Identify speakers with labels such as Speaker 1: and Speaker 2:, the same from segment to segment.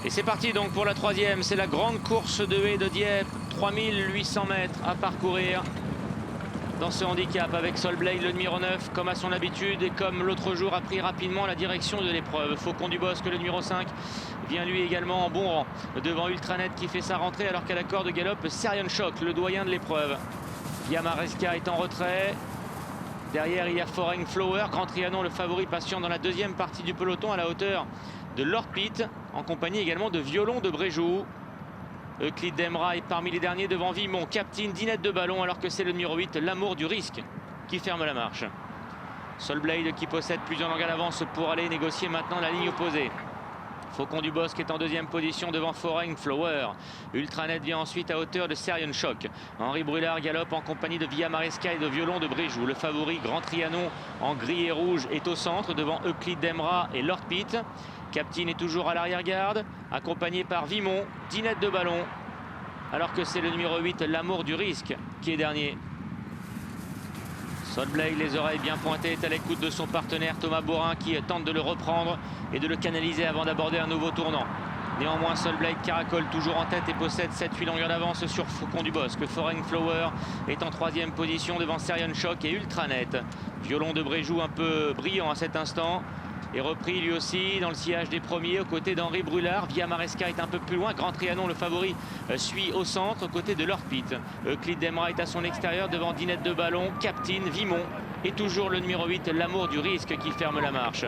Speaker 1: Et c'est parti donc pour la troisième. C'est la grande course de haie de Dieppe. 3800 mètres à parcourir dans ce handicap avec Solblade, le numéro 9, comme à son habitude et comme l'autre jour a pris rapidement la direction de l'épreuve. Faucon du Bosque, le numéro 5, vient lui également en bon rang devant Ultranet qui fait sa rentrée alors qu'à la corde de galop, Serion Shock, le doyen de l'épreuve. Yamareska est en retrait. Derrière, il y a Foreign Flower. Grand Trianon, le favori, patient dans la deuxième partie du peloton à la hauteur de Lord Pitt, en compagnie également de Violon de Bréjou. Euclide Demra est parmi les derniers devant Vimont, Captain, Dinette de Ballon, alors que c'est le numéro 8, L'amour du risque, qui ferme la marche. Solblade qui possède plusieurs longueurs d'avance pour aller négocier maintenant la ligne opposée. Faucon du Bosque est en deuxième position devant Foreign Flower. Ultranet vient ensuite à hauteur de Serion Shock. Henri Brulard galope en compagnie de Via Maresca et de Violon de Bréjou. Le favori Grand Trianon en gris et rouge est au centre devant Euclide Demra et Lord Pitt. Captain est toujours à l'arrière-garde, accompagné par Vimont, Dinette de Ballon, alors que c'est le numéro 8, L'amour du risque, qui est dernier. Solblade, les oreilles bien pointées, est à l'écoute de son partenaire Thomas Borin qui tente de le reprendre et de le canaliser avant d'aborder un nouveau tournant. Néanmoins, Solblade caracole toujours en tête et possède 7-8 longueurs d'avance sur Faucon du Bosque. Foreign Flower est en troisième position devant Serion Shock et Ultranet. Violon de Bréjou un peu brillant à cet instant. Et repris lui aussi dans le sillage des premiers aux côtés d'Henri Brulard. Via Maresca est un peu plus loin. Grand Trianon, le favori, suit au centre aux côtés de Lord Pitt. Euclide Demra est à son extérieur devant Dinette de Ballon, Captain, Vimont et toujours le numéro 8, L'amour du risque, qui ferme la marche.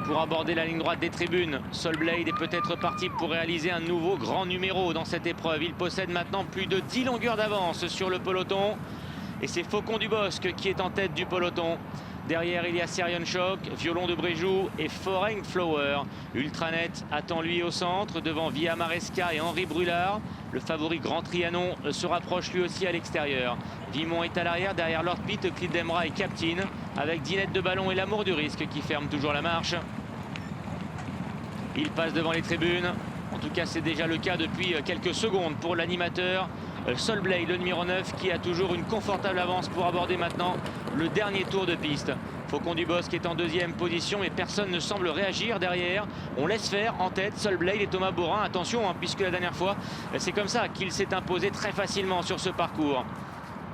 Speaker 1: Pour aborder la ligne droite des tribunes, Solblade est peut-être parti pour réaliser un nouveau grand numéro dans cette épreuve. Il possède maintenant plus de 10 longueurs d'avance sur le peloton. Et c'est Faucon du Bosque qui est en tête du peloton. Derrière, il y a Serion Shock, Violon de Bréjou et Foreign Flower. Ultranet attend lui au centre devant Via Maresca et Henri Brulard. Le favori Grand Trianon se rapproche lui aussi à l'extérieur. Vimont est à l'arrière, derrière Lord Pitt, Euclide Demra et Captain, avec Dinette de Ballon et L'amour du risque qui ferme toujours la marche. Il passe devant les tribunes. En tout cas, c'est déjà le cas depuis quelques secondes pour l'animateur Solblade, le numéro 9, qui a toujours une confortable avance pour aborder maintenant le dernier tour de piste. Faucon du Bosque est en deuxième position, mais personne ne semble réagir derrière. On laisse faire en tête Solblade et Thomas Borin. Attention, puisque la dernière fois, c'est comme ça qu'il s'est imposé très facilement sur ce parcours.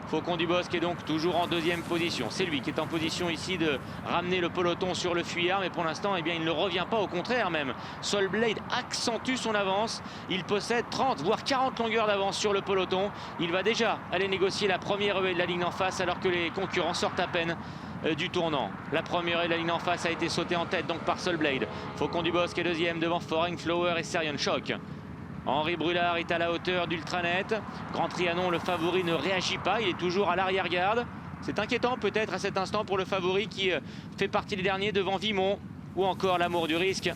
Speaker 1: Faucon du Bosque est donc toujours en deuxième position. C'est lui qui est en position ici de ramener le peloton sur le fuyard. Mais pour l'instant, eh bien, il ne revient pas, au contraire même. Solblade accentue son avance. Il possède 30 voire 40 longueurs d'avance sur le peloton. Il va déjà aller négocier la première haie de la ligne en face alors que les concurrents sortent à peine du tournant. La première haie de la ligne en face a été sautée en tête donc par Solblade. Faucon du Bosque est deuxième devant Foreign Flower et Serion Shock. Henri Brulard est à la hauteur d'Ultranet. Grand Trianon, le favori, ne réagit pas. Il est toujours à l'arrière-garde. C'est inquiétant peut-être à cet instant pour le favori qui fait partie des derniers devant Vimont ou encore L'amour du risque.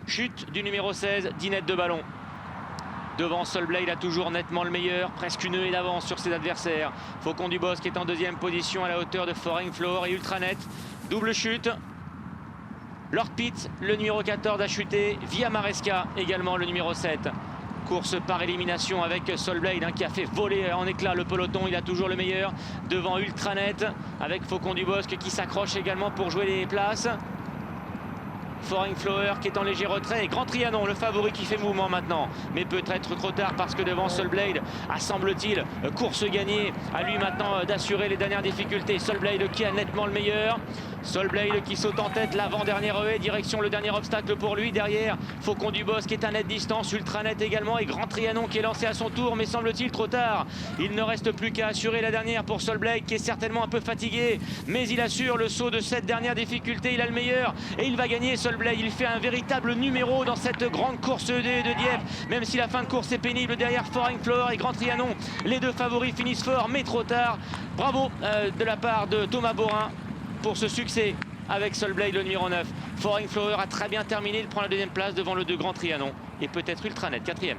Speaker 1: Chute du numéro 16, Dinette de Ballon. Devant Solblade a toujours nettement le meilleur, presque une haie d'avance sur ses adversaires. Faucon du Bosque est en deuxième position à la hauteur de Foreign Flower et Ultranet. Double chute. Lord Pitt, le numéro 14, a chuté. Via Maresca, également le numéro 7. Course par élimination avec Solblade qui a fait voler en éclats le peloton. Il a toujours le meilleur devant Ultranet avec Faucon du Bosque qui s'accroche également pour jouer les places. Foreign Flower qui est en léger retrait et Grand Trianon, le favori qui fait mouvement maintenant. Mais peut-être trop tard parce que devant Solblade, semble-t-il, course gagnée. À lui maintenant d'assurer les dernières difficultés. Solblade qui a nettement le meilleur. Solblade qui saute en tête l'avant-dernière haie, direction le dernier obstacle pour lui. Derrière, Faucon du Bosque qui est à nette distance, Ultranet également et Grand Trianon qui est lancé à son tour, mais semble-t-il trop tard. Il ne reste plus qu'à assurer la dernière pour Solblade qui est certainement un peu fatigué, mais il assure le saut de cette dernière difficulté. Il a le meilleur et il va gagner. Solblade, il fait un véritable numéro dans cette grande course de Dieppe, même si la fin de course est pénible. Derrière Foreign Flower et Grand Trianon, les deux favoris finissent fort, mais trop tard. Bravo de la part de Thomas Borin pour ce succès avec Solblade, le numéro 9. Foreign Flower a très bien terminé, il prend la deuxième place devant le 2 Grand Trianon et peut-être Ultranet, quatrième.